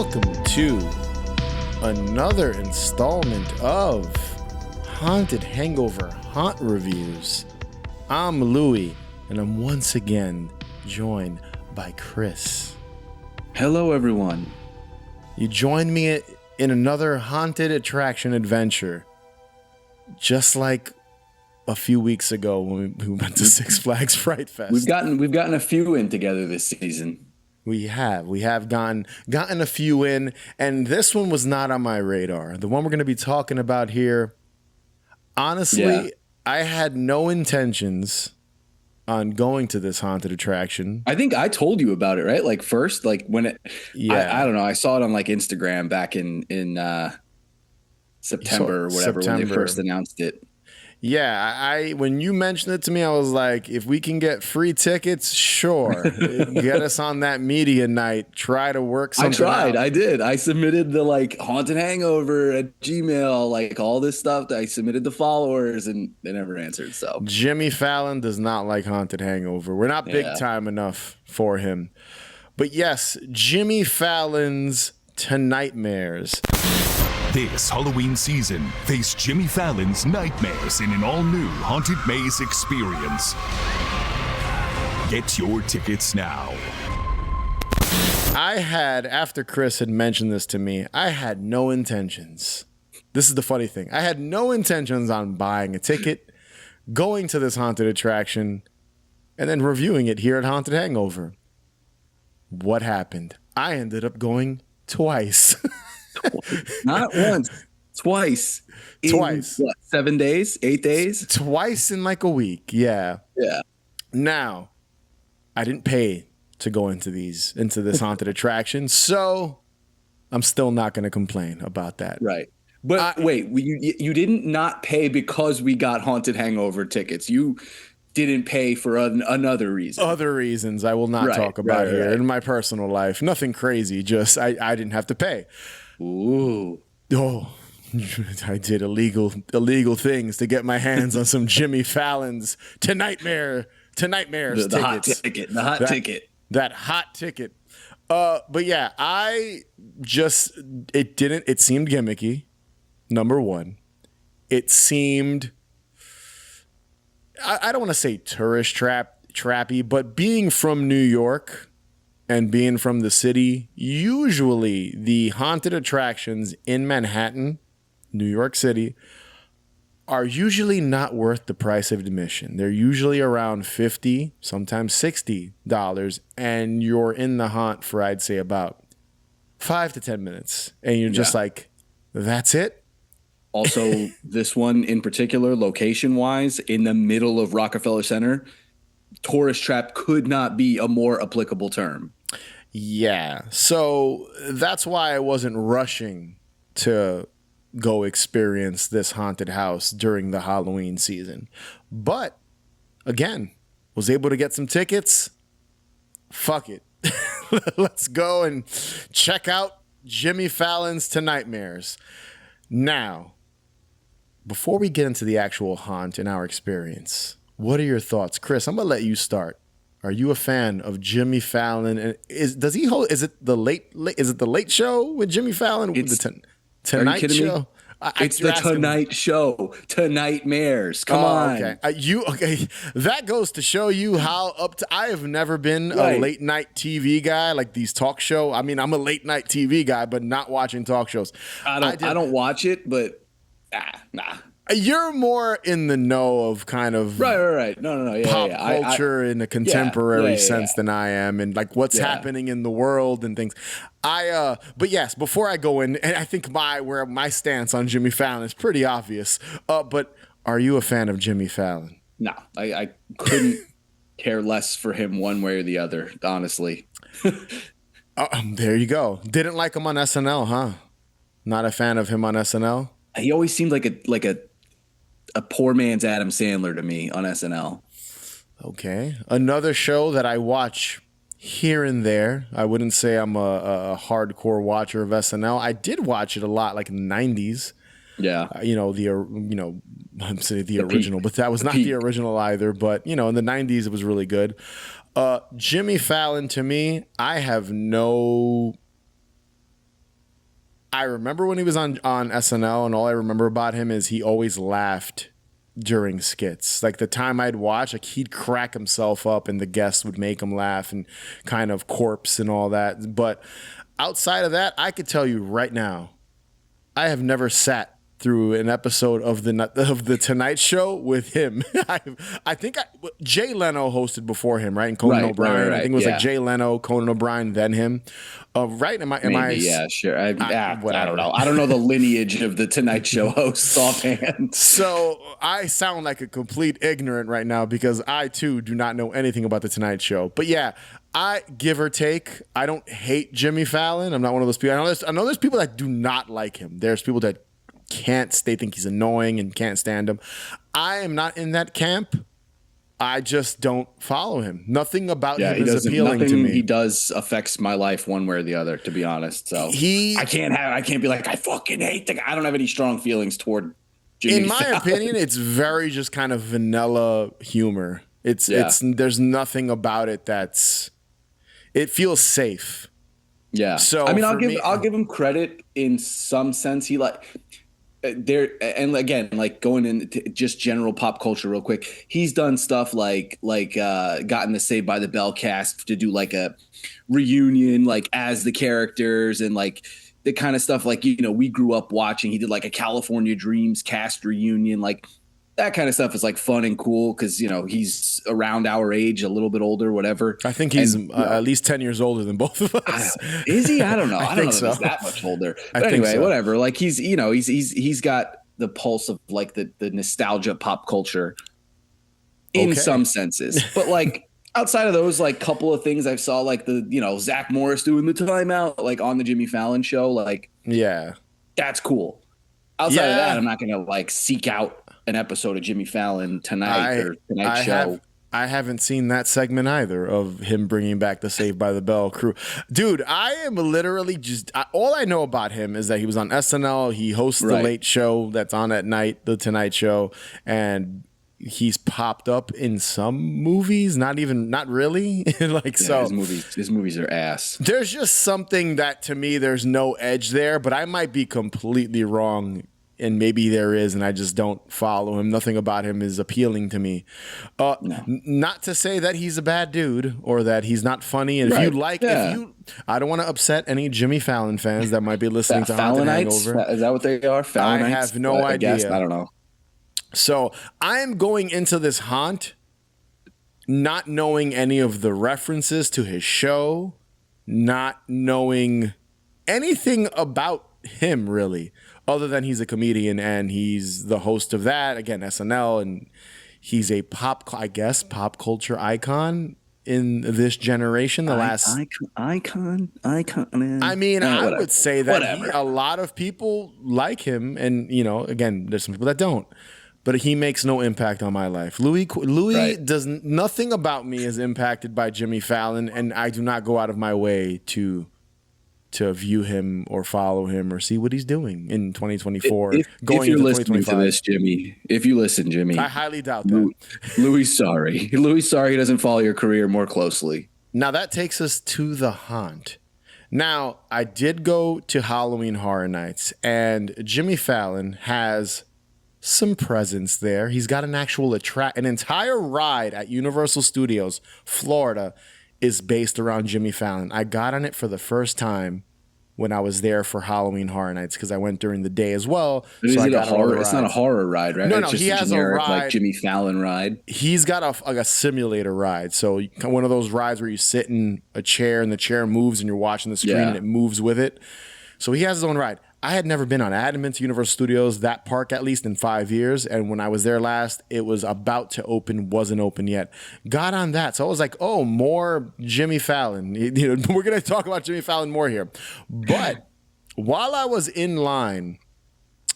welcome to another installment of Haunted Hangover Haunt Reviews. I'm Louie, and I'm once again joined by Chris. Hello, everyone. You joined me in another haunted attraction adventure, just like a few weeks ago when we went to Six Flags Fright Fest. We've gotten a few in together this season. We have gotten a few in, and this one was not on my radar. The one we're going to be talking about here, honestly, I had no intentions on going to this haunted attraction. I think I told you about it, right? Like first, like when it, I don't know. I saw it on like Instagram back in September or whatever when they first announced it. Yeah, I when you mentioned it to me, I was like, if we can get free tickets, sure. Get us on that media night. Try to work something out. I did. I submitted the like Haunted Hangover at Gmail, like all this stuff. I submitted the followers and they never answered. So Jimmy Fallon does not like Haunted Hangover. We're not big time enough for him. But yes, Jimmy Fallon's Tonightmares. This Halloween season, face Jimmy Fallon's Nightmares in an all-new Haunted Maze experience. Get your tickets now. After Chris had mentioned this to me, I had no intentions. This is the funny thing. I had no intentions on buying a ticket, going to this haunted attraction, and then reviewing it here at Haunted Hangover. What happened? I ended up going twice. Not once, twice. Twice. What, 7 days? 8 days? Twice in like a week. Yeah. Yeah. Now, I didn't pay to go into this haunted attraction, so I'm still not going to complain about that. Right. But wait, you didn't not pay because we got Haunted Hangover tickets. You didn't pay for another reason. Other reasons I will not talk about here in my personal life. Nothing crazy. Just I didn't have to pay. Ooh. Oh, I did illegal things to get my hands on some Jimmy Fallon's Tonightmares tickets. The hot ticket. That hot ticket. But yeah, it seemed gimmicky. Number one, it seemed, I don't want to say tourist trappy, but being from New York and being from the city, usually the haunted attractions in Manhattan, New York City, are usually not worth the price of admission. They're usually around $50, sometimes $60, and you're in the haunt for, I'd say, about 5 to 10 minutes. And you're just like, that's it? Also, this one in particular, location-wise, in the middle of Rockefeller Center, tourist trap could not be a more applicable term. Yeah. So that's why I wasn't rushing to go experience this haunted house during the Halloween season. But again, was able to get some tickets. Fuck it. Let's go and check out Jimmy Fallon's Tonightmares. Now, before we get into the actual haunt and our experience, what are your thoughts? Chris, I'm going to let you start. Are you a fan of Jimmy Fallon? And is it the late show with Jimmy Fallon? It's the Tonight Show? It's the Tonight Show. Tonightmares. Come on. Okay. That goes to show you how I have never been a late night TV guy, like these talk show. I mean, I'm a late night TV guy, but not watching talk shows. I don't watch it, but nah. You're more in the know of kind of right. No. Yeah, pop culture in a contemporary sense than I am, and like what's happening in the world and things. But yes, before I go in, and I think where my stance on Jimmy Fallon is pretty obvious. But are you a fan of Jimmy Fallon? No, I couldn't care less for him one way or the other, honestly. There you go. Didn't like him on SNL, huh? Not a fan of him on SNL. He always seemed like a poor man's Adam Sandler to me on SNL. Okay. Another show that I watch here and there. I wouldn't say I'm a hardcore watcher of SNL. I did watch it a lot, like in the 90s. Yeah. I'm saying the original, but that was not the original either. But, in the 90s, it was really good. Jimmy Fallon, to me, I have no I remember when he was on SNL, and all I remember about him is he always laughed during skits. Like the time I'd watch, like he'd crack himself up and the guests would make him laugh and kind of corpse and all that. But outside of that, I could tell you right now, I have never sat through an episode of the Tonight Show with him. I think Jay Leno hosted before him, right? And Conan O'Brien. Right. I think it was like Jay Leno, Conan O'Brien, then him. Right? Am I? Yeah, sure. I don't know. I don't know the lineage of the Tonight Show hosts offhand. So I sound like a complete ignorant right now because I too do not know anything about the Tonight Show. But yeah, I give or take. I don't hate Jimmy Fallon. I'm not one of those people. I know there's people that do not like him. There's people that they think he's annoying and can't stand him. I am not in that camp. I just don't follow him. Nothing about him is appealing to me. He does affects my life one way or the other, to be honest. So I can't be like, I fucking hate the guy. I don't have any strong feelings toward Jimmy. In my opinion, it's very just kind of vanilla humor. It's there's nothing about it it feels safe. Yeah. So I mean, I'll give him credit in some sense. He and again, like going into just general pop culture real quick, he's done stuff like gotten the Saved by the Bell cast to do like a reunion, like as the characters and like the kind of stuff like, we grew up watching. He did like a California Dreams cast reunion, like that kind of stuff is like fun and cool because, he's around our age, a little bit older, whatever. I think he's at least 10 years older than both of us. Is he? I don't know. I don't know so. if he's that much older. But anyway, whatever. Like he's got the pulse of like the nostalgia pop culture in some senses. But like outside of those, like couple of things I saw, like the, Zach Morris doing the timeout, like on the Jimmy Fallon show, like, yeah, that's cool. Outside of that, I'm not going to like seek out an episode of Jimmy Fallon Tonight Show. I haven't seen that segment either of him bringing back the Saved by the Bell crew. Dude, I am literally all I know about him is that he was on SNL. He hosts the late show that's on at night, the Tonight Show. And he's popped up in some movies, not really. His movies are ass. There's just something that to me, there's no edge there, but I might be completely wrong. And maybe there is, and I just don't follow him. Nothing about him is appealing to me. No. Not to say that he's a bad dude or that he's not funny. And I don't want to upset any Jimmy Fallon fans that might be listening to Haunted Hangover. Is that what they are? Fallonites? I have no idea. I don't know. So I'm going into this haunt not knowing any of the references to his show, not knowing anything about him really. Other than he's a comedian and he's the host of that, again, SNL, and he's a pop culture icon in this generation. Icon. I mean, I would say that a lot of people like him, and again, there's some people that don't. But he makes no impact on my life. Louis does nothing about me is impacted by Jimmy Fallon, and I do not go out of my way to view him or follow him or see what he's doing in 2024. If you're listening to this, Jimmy, I highly doubt that. Louis sorry he doesn't follow your career more closely. Now that takes us to the haunt. Now I did go to Halloween Horror Nights, and Jimmy Fallon has some presence there. He's got an entire ride at Universal Studios, Florida, is based around Jimmy Fallon. I got on it for the first time when I was there for Halloween Horror Nights because I went during the day as well. It's not a horror ride, right? No, it's just he has a ride, like Jimmy Fallon ride. He's got a simulator ride. So one of those rides where you sit in a chair and the chair moves and you're watching the screen and it moves with it. So he has his own ride. I had never been on. I hadn't been to Universal Studios, that park at least, in 5 years. And when I was there last, it was about to open, wasn't open yet. Got on that. So I was like, oh, more Jimmy Fallon. We're going to talk about Jimmy Fallon more here. But while I was in line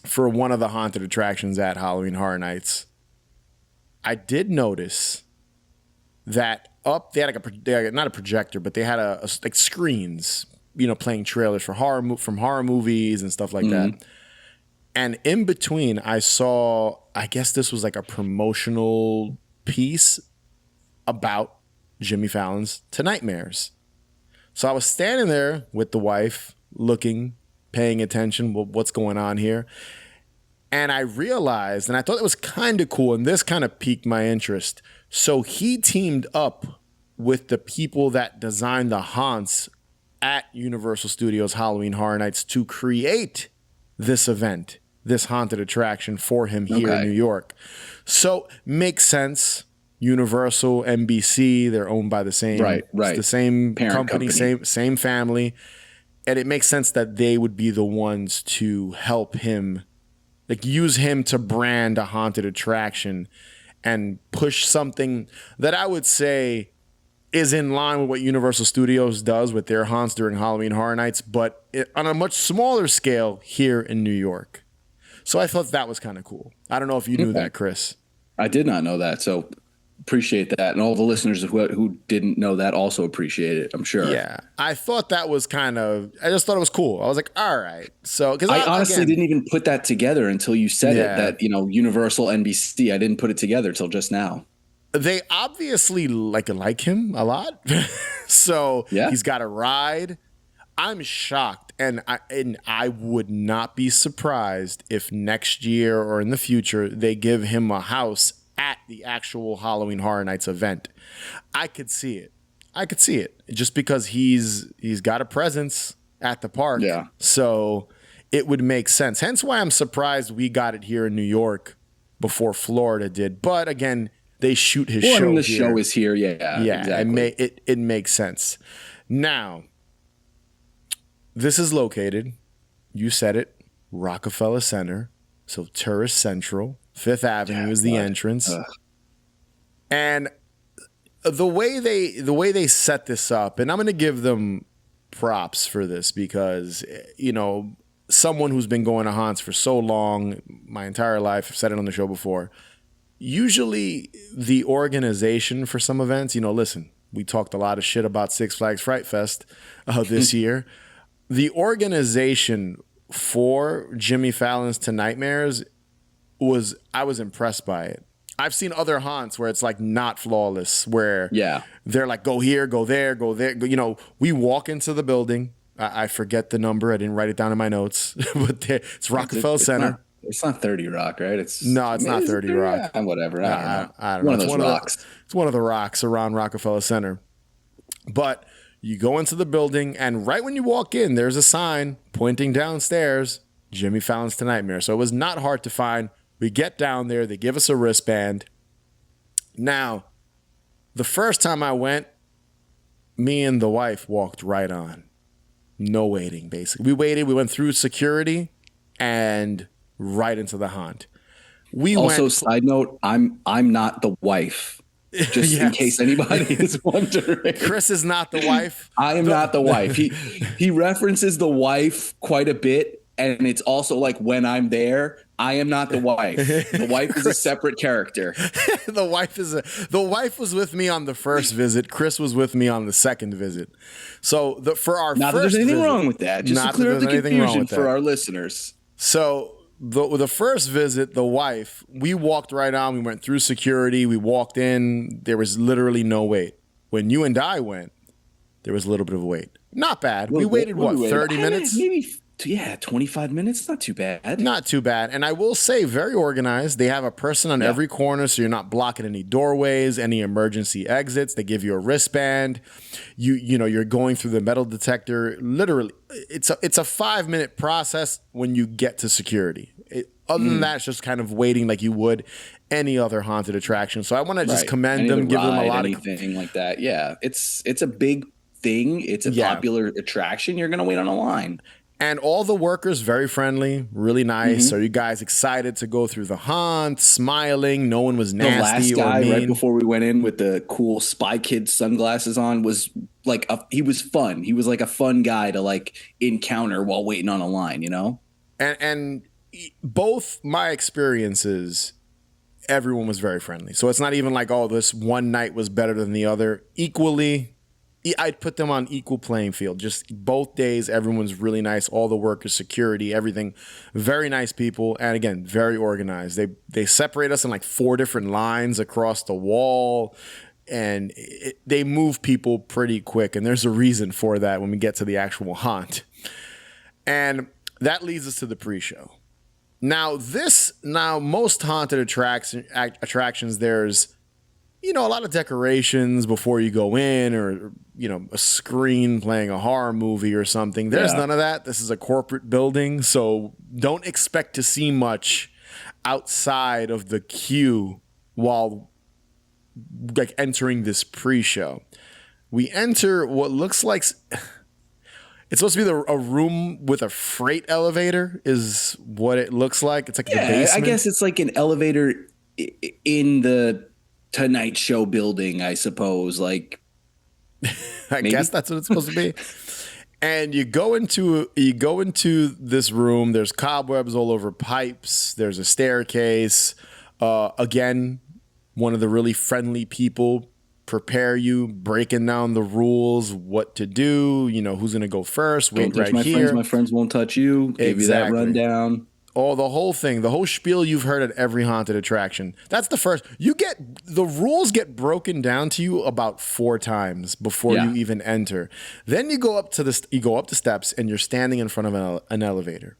for one of the haunted attractions at Halloween Horror Nights, I did notice that they had not a projector, but they had like screens, playing trailers for horror movies and stuff like that. And in between, I saw, I guess this was like a promotional piece about Jimmy Fallon's Tonightmares. So I was standing there with the wife looking paying attention. What's going on here? And I realized, and I thought it was kind of cool, and this kind of piqued my interest. So he teamed up with the people that designed the haunts at Universal Studios Halloween Horror Nights to create this event, this haunted attraction for him here in New York. So makes sense. Universal, NBC, they're owned by the same, it's the same company, same family. And it makes sense that they would be the ones to help him, like use him to brand a haunted attraction and push something that I would say is in line with what Universal Studios does with their haunts during Halloween Horror Nights, but on a much smaller scale here in New York. So I thought that was kind of cool. I don't know if you knew that, Chris. I did not know that. So appreciate that. And all the listeners who didn't know that also appreciate it, I'm sure. Yeah. I thought that was I just thought it was cool. I was like, all right. So, because I honestly didn't even put that together until you said it, that, Universal, NBC, I didn't put it together till just now. They obviously like him a lot. So he's got a ride. I'm shocked. And I would not be surprised if next year or in the future, they give him a house at the actual Halloween Horror Nights event. I could see it just because he's got a presence at the park. Yeah. So it would make sense. Hence why I'm surprised we got it here in New York before Florida did. But again, they shoot his show here. Show is here. Yeah. Exactly. It makes sense. Now, this is located, you said it, Rockefeller Center. So Tourist Central. Fifth Avenue is the entrance. And the way they set this up, and I'm going to give them props for this because, someone who's been going to haunts for so long, my entire life, I've said it on the show before, usually the organization for some events, listen, we talked a lot of shit about Six Flags Fright Fest this year. The organization for Jimmy Fallon's Tonightmares I was impressed by it. I've seen other haunts where it's like not flawless, where they're like, go here, go there, go there. We walk into the building. I forget the number. I didn't write it down in my notes, but it's Rockefeller Center. It's not 30 Rock, right? It's not 30 Rock. Yeah, whatever. I don't know. One of those rocks. It's one of the rocks around Rockefeller Center. But you go into the building, and right when you walk in, there's a sign pointing downstairs, Jimmy Fallon's Tonightmare. So it was not hard to find. We get down there. They give us a wristband. Now, the first time I went, me and the wife walked right on. No waiting, basically. We waited. We went through security and right into the haunt. Side note, I'm not the wife. Just in case anybody is wondering. Chris is not the wife. I am not the wife. He references the wife quite a bit. And it's also like when I'm there, I am not the wife. The wife is a separate character. The wife was with me on the first visit. Chris was with me on the second visit. So for our not first that there's anything visit, wrong with that. Just to clear up the confusion for our listeners. So the first visit, the wife, we walked right on. We went through security. We walked in. There was literally no wait. When you and I went, there was a little bit of a wait. Not bad. We waited, 30 minutes? Maybe 25 minutes. Not too bad. Not too bad. And I will say, very organized. They have a person on every corner, so you're not blocking any doorways, any emergency exits. They give you a wristband. You're going through the metal detector. Literally, it's a 5-minute process when you get to security. Other than that, it's just kind of waiting like you would any other haunted attraction. So I want to just commend them, give them a lot of anything like that. Yeah, it's a big thing. It's a popular attraction. You're going to wait on a line. And all the workers, very friendly, really nice. Are you guys excited to go through the haunt, smiling? No one was nasty the last guy, or mean. right before we went in with the cool Spy Kids sunglasses on was like, he was fun. He was like a fun guy to like encounter while waiting on a line, And both my experiences, everyone was very friendly. So it's not even like, this one night was better than the other. Equally, I'd put them on equal playing field. Just both days, everyone's really nice. All the workers, security, everything. Very nice people. And again, very organized. They separate us in like 4 different lines across the wall. And they move people pretty quick. And there's a reason for that when we get to the actual haunt. And that leads us to the pre-show. Now, most haunted attractions, there's, a lot of decorations before you go in, or, a screen playing a horror movie or something. There's none of that. This is a corporate building, so don't expect to see much outside of the queue while entering this pre-show. We enter what looks like it's supposed to be a room with a freight elevator is what it looks like. It's like the basement. I guess it's like an elevator in the Tonight Show building, I suppose. Like, I guess that's what it's supposed to be. And you go into this room. There's cobwebs all over pipes. There's a staircase. Again, one of the really friendly people prepare you, breaking down the rules, what to do. Who's gonna go first? Wait, don't touch right here. My friends won't touch you. Give you that rundown. Oh, the whole thing, the whole spiel you've heard at every haunted attraction. That's the first. The rules get broken down to you about 4 times before you even enter. Then you go up the steps and you're standing in front of an elevator.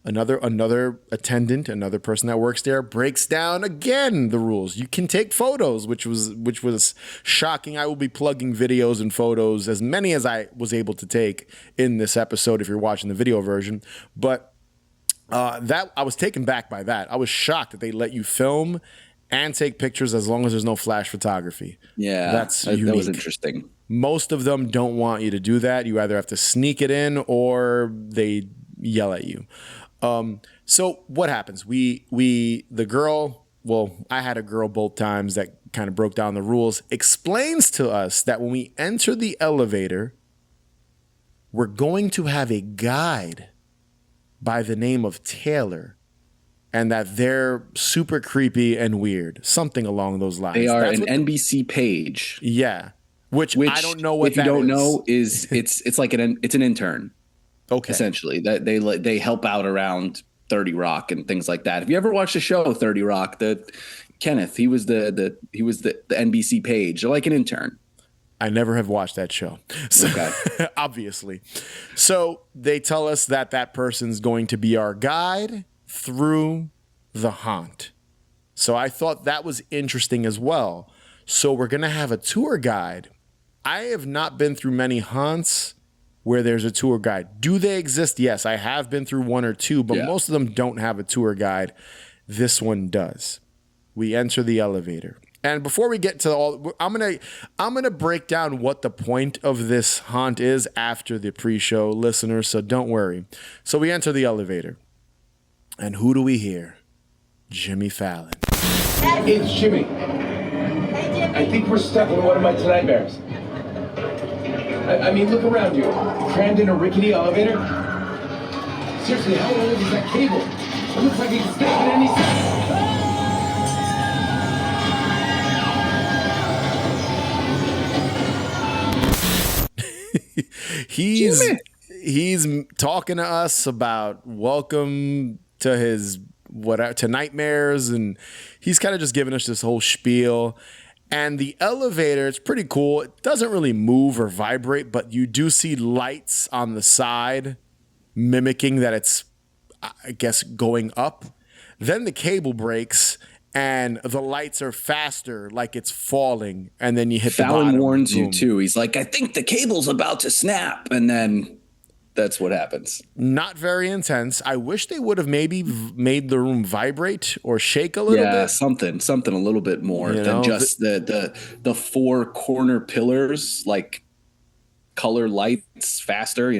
Another attendant, another person that works there breaks down again the rules. You can take photos, which was shocking. I will be plugging videos and photos, as many as I was able to take in this episode if you're watching the video version. But that I was taken back by that. I was shocked that they let you film and take pictures as long as there's no flash photography. Yeah, that was interesting. Most of them don't want you to do that. You either have to sneak it in or they yell at you. So what happens? The girl, I had a girl both times that kind of broke down the rules, explains to us that when we enter the elevator, we're going to have a guide by the name of Taylor, and that they're super creepy and weird, something along those lines. They are an NBC page. Yeah. Which I don't know what that is. If you don't know, it's like it's an intern. Okay. Essentially, that they help out around 30 Rock and things like that. Have you ever watched the show 30 Rock? Kenneth, he was the NBC page. They're like an intern. I never have watched that show. So, okay. Obviously. So they tell us that person's going to be our guide through the haunt. So I thought that was interesting as well. So we're going to have a tour guide. I have not been through many haunts where there's a tour guide. Do they exist? Yes, I have been through 1 or 2, but most of them don't have a tour guide. This one does. We enter the elevator. And before we get to all, I'm gonna break down what the point of this haunt is after the pre-show, listeners, so don't worry. So we enter the elevator. And who do we hear? Jimmy Fallon. It's Jimmy. Hey, Jimmy. I think we're stuck in one of my Tonightmares. I mean, look around you. Crammed in a rickety elevator? Seriously, how old is that cable? It looks like it can snap at any second. He's talking to us about welcome to his Tonightmares, and he's kind of just giving us this whole spiel. And the elevator, it's pretty cool. It doesn't really move or vibrate, but you do see lights on the side mimicking that it's, I guess, going up. Then the cable breaks and the lights are faster, like it's falling, and then you hit Fallon the bottom. warns you too. He's like, I think the cable's about to snap, and then that's what happens. Not very intense. I wish they would have maybe made the room vibrate or shake a little bit. Yeah, something a little bit more than just the 4 corner pillars, like color lights faster,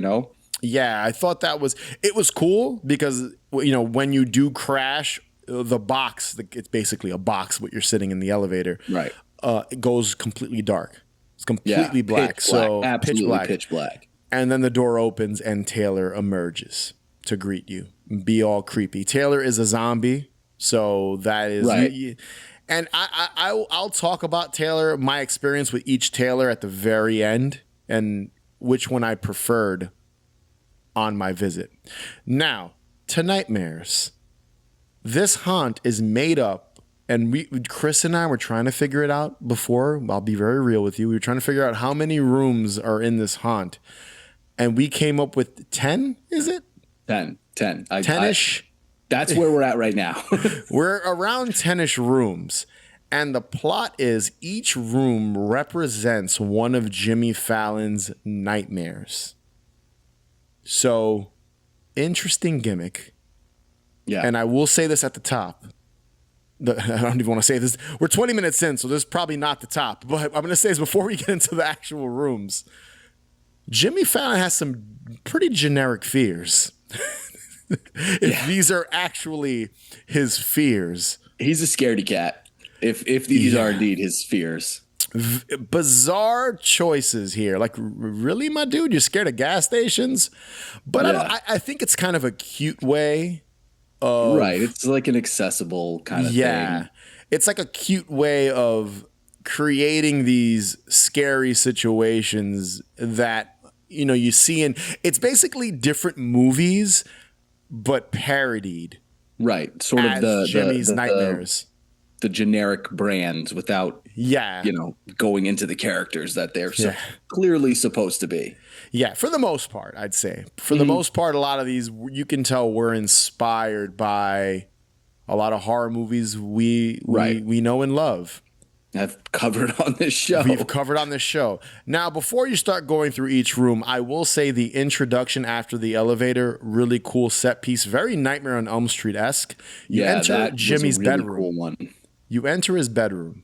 Yeah, I thought it was cool because, when you do crash, the box, it's basically a box, but you're sitting in the elevator. Right. It goes completely dark. It's completely black. So absolutely pitch black. And then the door opens and Taylor emerges to greet you. Be all creepy. Taylor is a zombie. So that is right. And I'll talk about Taylor, my experience with each Taylor at the very end, and which one I preferred on my visit. Now, Tonightmares. This haunt is made up, and Chris and I were trying to figure it out before. I'll be very real with you. We were trying to figure out how many rooms are in this haunt, and we came up with 10, is it? 10. 10ish. That's where we're at right now. We're around 10ish rooms. And the plot is each room represents one of Jimmy Fallon's nightmares. So, interesting gimmick. Yeah. And I will say this at the top. I don't even want to say this. We're 20 minutes in, so this is probably not the top. But I'm going to say this before we get into the actual rooms. Jimmy Fallon has some pretty generic fears. If these are actually his fears. He's a scaredy cat. If these are indeed his fears. Bizarre choices here. Like, really, my dude? You're scared of gas stations? But I think it's kind of a cute way of... Right. It's like an accessible kind of thing. It's like a cute way of creating these scary situations that, you know, you see in... It's basically different movies, but parodied. Right. Sort of the Jimmy's Nightmares. The generic brands without, going into the characters that they're clearly supposed to be. Yeah, for the most part, I'd say. For the most part, a lot of these, you can tell were inspired by a lot of horror movies we know and love. I've covered on this show. We've covered on this show. Now, before you start going through each room, I will say the introduction after the elevator, really cool set piece, very Nightmare on Elm Street-esque. You enter Jimmy's bedroom. Cool one. You enter his bedroom,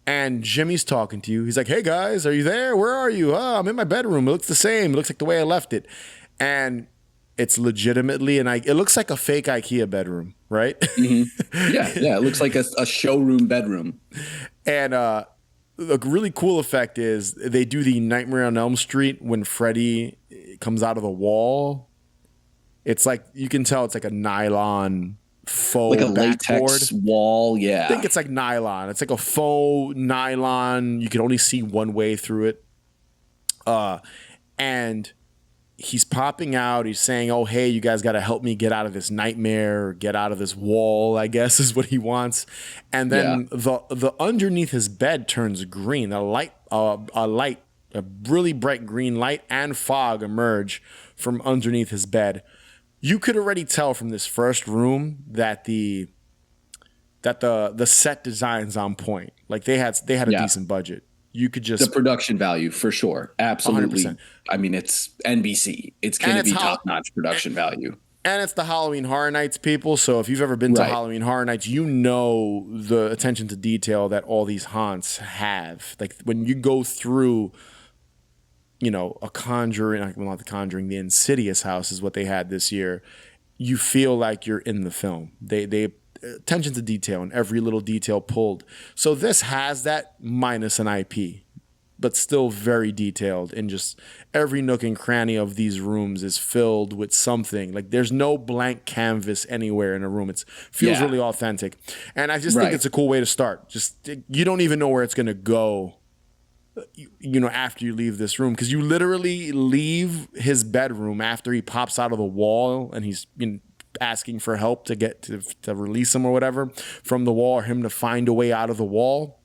and Jimmy's talking to you. He's like, "Hey guys, are you there? Where are you? Oh, I'm in my bedroom. It looks the same. It looks like the way I left it." And it's legitimately it looks like a fake IKEA bedroom, right? Mm-hmm. Yeah. It looks like a showroom bedroom. And a really cool effect is they do the Nightmare on Elm Street when Freddy comes out of the wall. It's like, you can tell it's like a nylon faux, like a latex wall. Yeah, I think it's like nylon. It's like a faux nylon. You can only see one way through it. And he's popping out. He's saying, "Oh, hey, you guys got to help me get out of this nightmare, or get out of this wall," I guess is what he wants. And then the underneath his bed turns green. A really bright green light and fog emerge from underneath his bed. You could already tell from this first room that the set design's on point. Like they had a decent budget. You could just... The production value, for sure. Absolutely. 100%. I mean, it's NBC. It's going to be top-notch production value. And it's the Halloween Horror Nights, people. So if you've ever been to Halloween Horror Nights, you know the attention to detail that all these haunts have. Like when you go through... a Conjuring, well, not the Conjuring, the Insidious house is what they had this year. You feel like you're in the film. They attention to detail and every little detail pulled. So this has that minus an IP, but still very detailed. And just every nook and cranny of these rooms is filled with something. Like there's no blank canvas anywhere in a room. It feels really authentic. And I just think it's a cool way to start. Just, you don't even know where it's going to go. After you leave this room, because you literally leave his bedroom after he pops out of the wall and he's asking for help to get to release him or whatever from the wall, or him to find a way out of the wall,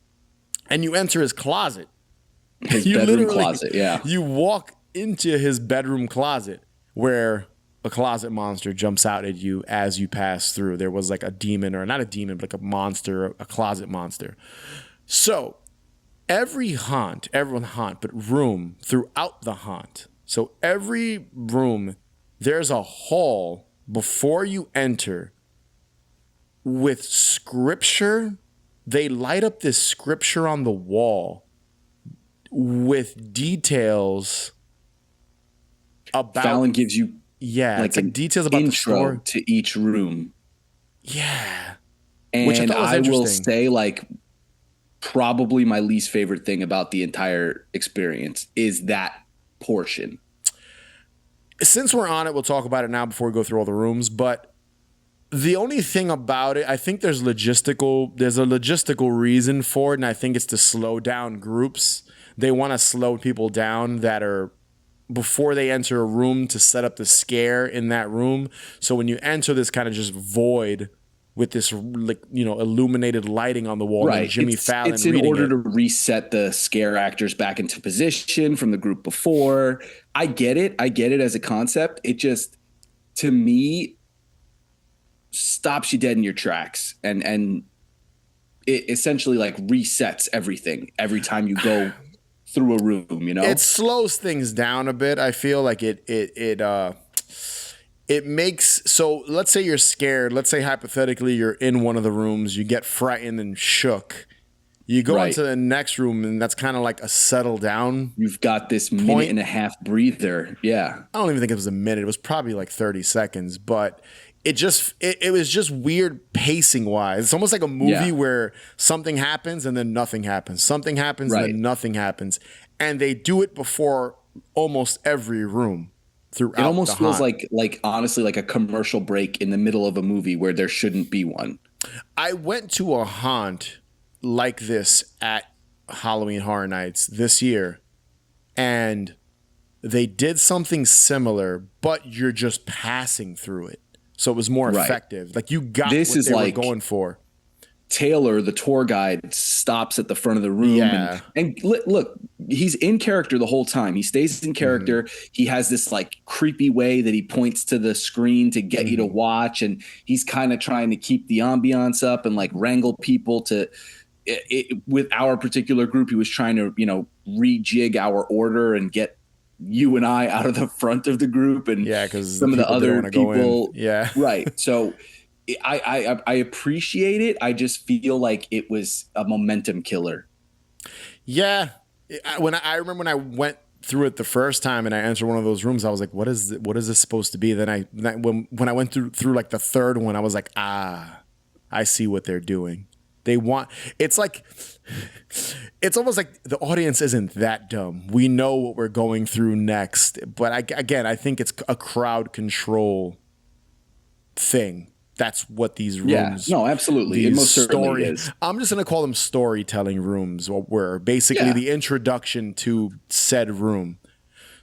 and you enter his closet. His bedroom closet, yeah. You walk into his bedroom closet where a closet monster jumps out at you as you pass through. There was like a demon, or not a demon, but like a monster, a closet monster. So every room throughout the haunt. So every room, there's a hall before you enter with scripture. They light up this scripture on the wall with details about... Fallon gives you it's like details about the story to each room. Yeah. And which I will say, like, probably my least favorite thing about the entire experience is that portion. Since we're on it, we'll talk about it now before we go through all the rooms. But the only thing about it, I think there's a logistical reason for it, and I think it's to slow down groups. They want to slow people down that are before they enter a room to set up the scare in that room. So when you enter this kind of just void with this, illuminated lighting on the wall, right? And Jimmy Fallon. It's in order to reset the scare actors back into position from the group before. I get it as a concept. to me, stops you dead in your tracks, and it essentially like resets everything every time you go through a room. You know, it slows things down a bit. I feel like it makes, so let's say you're scared. Let's say hypothetically you're in one of the rooms, you get frightened and shook. You go into the next room, and that's kind of like a settle down. You've got this minute and a half breather. Yeah. I don't even think it was a minute. It was probably like 30 seconds, but it was just weird pacing wise. It's almost like a movie where something happens and then nothing happens. Something happens and then nothing happens. And they do it before almost every room throughout. It almost feels like honestly like a commercial break in the middle of a movie where there shouldn't be one. I went to a haunt like this at Halloween Horror Nights this year, and they did something similar, but you're just passing through it. So it was more effective. Like you got what they were going for. Taylor, the tour guide, stops at the front of the room. And look, he's in character the whole time. He stays in character. He has this like creepy way that he points to the screen to get you to watch. And he's kind of trying to keep the ambiance up and like wrangle people to with our particular group. He was trying to, rejig our order and get you and I out of the front of the group. And because some of the other people. Right. So I appreciate it. I just feel like it was a momentum killer. Yeah. I remember when I went through it the first time and I entered one of those rooms, I was like, what is this supposed to be? Then when I went through like the third one, I was like, I see what they're doing. It's almost like the audience isn't that dumb. We know what we're going through next. But I think it's a crowd control thing. That's what these rooms. Yeah, no, absolutely. It most certainly is. I'm just going to call them storytelling rooms, where basically the introduction to said room.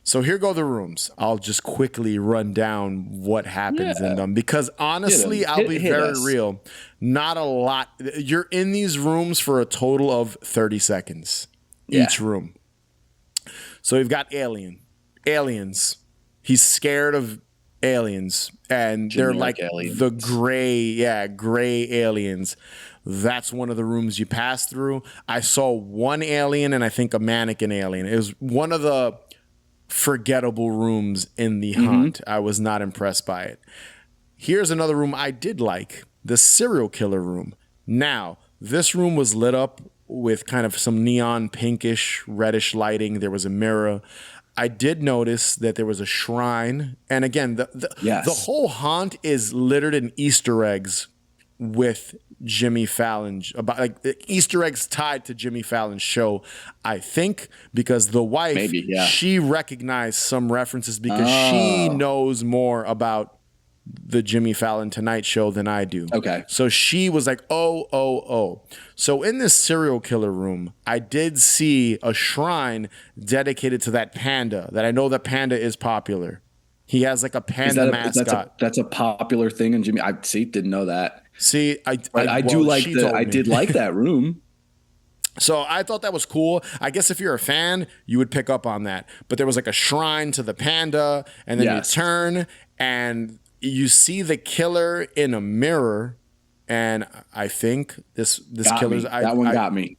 So here go the rooms. I'll just quickly run down what happens in them, because honestly, I'll be very real. Not a lot. You're in these rooms for a total of 30 seconds each room. So we've got aliens. He's scared of aliens, and they're like aliens. The gray aliens. That's one of the rooms you pass through. I saw one alien and I think a mannequin alien. It was one of the forgettable rooms in the haunt. I was not impressed by it. Here's another room I did like, the serial killer room. Now, this room was lit up with kind of some neon pinkish, reddish lighting. There was a mirror. I did notice that there was a shrine. And again, the whole haunt is littered in Easter eggs with Jimmy Fallon, about like Easter eggs tied to Jimmy Fallon's show, I think, because the wife, she recognized some references because she knows more about the Jimmy Fallon Tonight Show than I do. Okay. So she was like, oh. So in this serial killer room, I did see a shrine dedicated to that panda, that I know that panda is popular. He has like a panda mascot. That's a popular thing in Jimmy. I didn't know that. See, I did like that room. So I thought that was cool. I guess if you're a fan, you would pick up on that. But there was like a shrine to the panda, and then you turn and you see the killer in a mirror. And I think this killer's that one got me.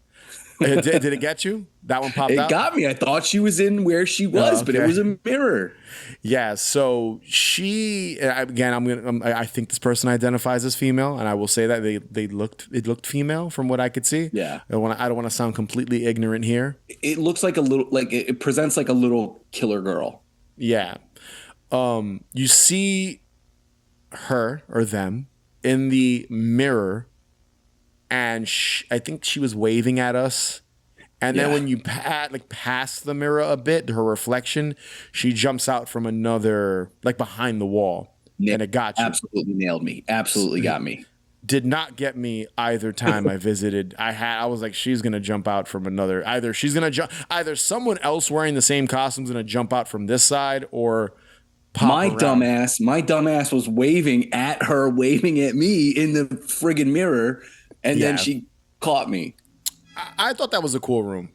Did it get you? That one popped out? It got me. I thought she was in where she was, but it was a mirror. Yeah. So she, again, I think this person identifies as female, and I will say that it looked female from what I could see. Yeah. I don't want to sound completely ignorant here. It looks like it presents like a little killer girl. Yeah. You see her or them in the mirror, and I think she was waving at us. And then when you pass the mirror a bit, her reflection, she jumps out from another, like behind the wall. And it got you. Absolutely nailed me. Absolutely got me. Did not get me either time I visited. I was like, she's going to jump out from another. Either someone else wearing the same costume is going to jump out from this side, or my dumbass was waving at her, waving at me in the friggin' mirror. And then she caught me. I thought that was a cool room.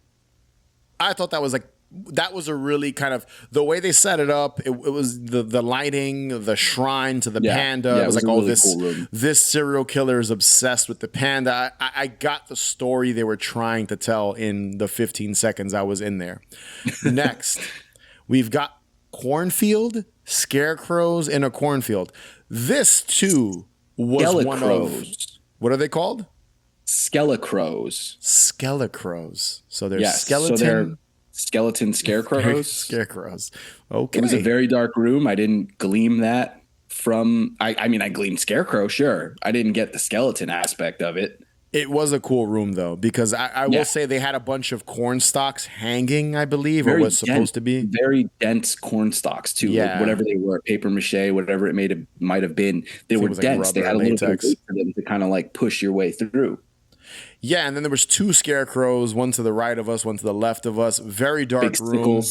I thought that was like that was a really kind of the way they set it up. It was the lighting, the shrine to the panda. Yeah, it was like, a oh, really this cool room. this serial killer is obsessed with the panda. I got the story they were trying to tell in the 15 seconds I was in there. Next, we've got cornfield, scarecrows in a cornfield. This too was one of, what are they called? Skelecrows. Skelecrows. So they're skeleton. So they're skeleton scarecrows. Scarecrows. Okay. It was a very dark room. I didn't glean that from. I mean, I gleaned scarecrow. Sure, I didn't get the skeleton aspect of it. It was a cool room though, because I will say they had a bunch of corn stalks hanging, I believe, or was supposed to be very dense corn stalks too. Yeah. Like whatever they were, paper mache, whatever it might have been. They were dense. They had a little bit of weight for them to kind of like push your way through. Yeah, and then there was 2 scarecrows, one to the right of us, one to the left of us. Very dark room.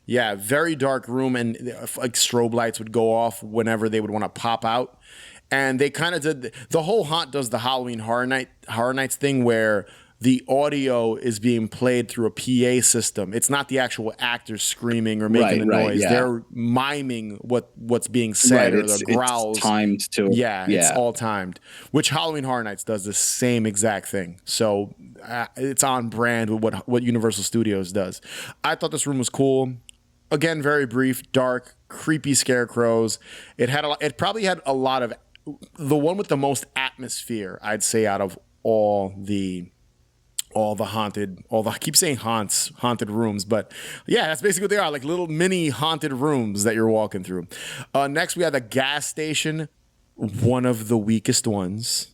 Yeah, very dark room, and like strobe lights would go off whenever they would want to pop out. And they kind of did the whole haunt does the Halloween Horror Nights thing where the audio is being played through a PA system. It's not the actual actors screaming or making the noise. Yeah. They're miming what's being said or the growls. It's timed to it's all timed. Which Halloween Horror Nights does the same exact thing. So it's on brand with what Universal Studios does. I thought this room was cool. Again, very brief, dark, creepy scarecrows. It probably had a lot of the one with the most atmosphere, I'd say, out of all the haunted, I keep saying haunted rooms, but yeah, that's basically what they are, like little mini haunted rooms that you're walking through. Next, we had the gas station, one of the weakest ones.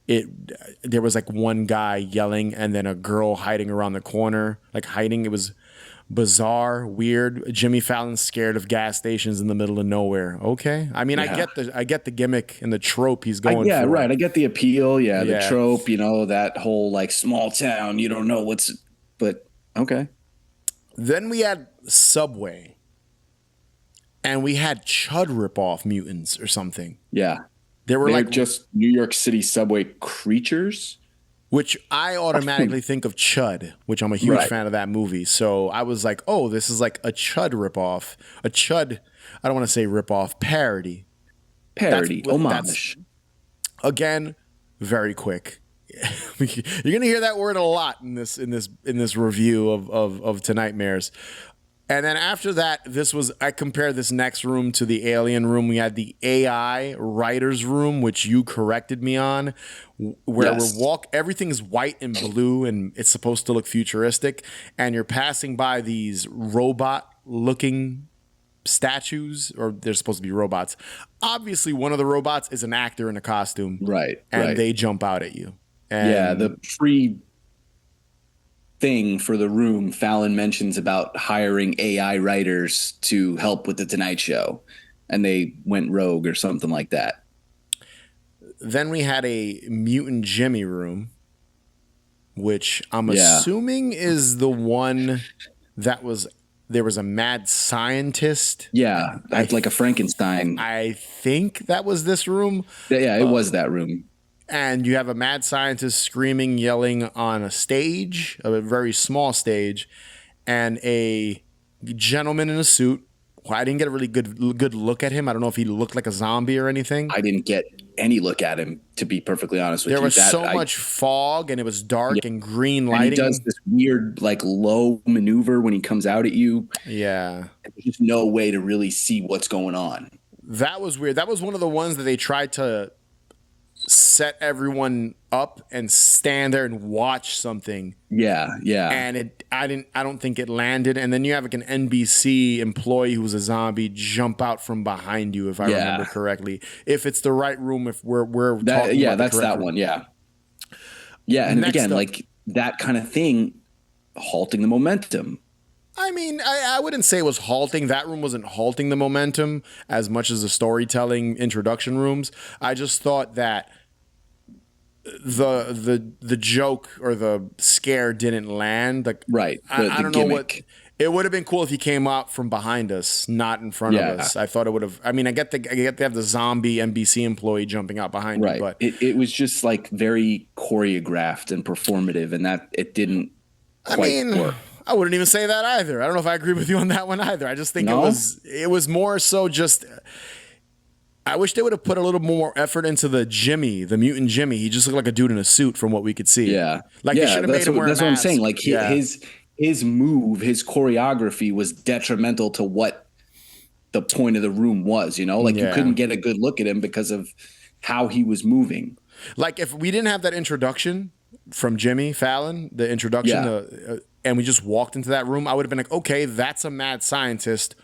There was like one guy yelling and then a girl hiding around the corner, like hiding. It was bizarre, weird. Jimmy Fallon scared of gas stations in the middle of nowhere. Okay, I mean, I get the gimmick and the trope he's going for. Right. I get the appeal. Yeah, the trope. You know, that whole like small town. You don't know but okay. Then we had Subway, and we had Chud ripoff mutants or something. Yeah, they're like just New York City subway creatures. Which I automatically think of Chud, which I'm a huge fan of that movie. So I was like, oh, this is like a Chud ripoff. A Chud, I don't want to say ripoff, parody. Homage. Again, very quick. You're gonna hear that word a lot in this review of Tonightmares. And then after that, I compared this next room to the Alien room. We had the AI writer's room, which you corrected me on, where everything's white and blue and it's supposed to look futuristic. And you're passing by these robot-looking statues, or they're supposed to be robots. Obviously, one of the robots is an actor in a costume. Right. And they jump out at you. And the thing for the room, Fallon mentions about hiring AI writers to help with the Tonight Show, and they went rogue or something like that. Then we had a Mutant Jimmy room, which I'm assuming is the one that there was a mad scientist. Yeah, like a Frankenstein. I think that was this room. Yeah, it was that room. And you have a mad scientist screaming, yelling on a stage, a very small stage, and a gentleman in a suit. I didn't get a really good look at him. I don't know if he looked like a zombie or anything. I didn't get any look at him, to be perfectly honest with you. There was so much fog, and it was dark and green lighting. And he does this weird, like, low maneuver when he comes out at you. Yeah. There's just no way to really see what's going on. That was weird. That was one of the ones that they tried to set everyone up and stand there and watch something. Yeah. And I don't think it landed. And then you have like an NBC employee who's a zombie jump out from behind you, if I remember correctly. If it's the right room, if we're talking about that's that one. Yeah. And next again, up, like that kind of thing, halting the momentum. I mean, I wouldn't say it was halting. That room wasn't halting the momentum as much as the storytelling introduction rooms. I just thought that the joke or the scare didn't land. Like, I don't know what. It would have been cool if he came out from behind us, not in front of us. I thought it would have. I mean, I get to have the zombie NBC employee jumping out behind you, but it was just like very choreographed and performative, and that it didn't quite work. I wouldn't even say that either. I don't know if I agree with you on that one either. I just think No? it was more so just. I wish they would have put a little more effort into the mutant Jimmy. He just looked like a dude in a suit from what we could see. Yeah, like they should have made him wear a that's what I'm mask. saying. Like Yeah. his move, his choreography was detrimental to what the point of the room was. You know, like you Yeah. couldn't get a good look at him because of how he was moving. Like if we didn't have that introduction from Jimmy Fallon, the introduction, Yeah. and we just walked into that room, I would have been like, okay, that's a mad scientist.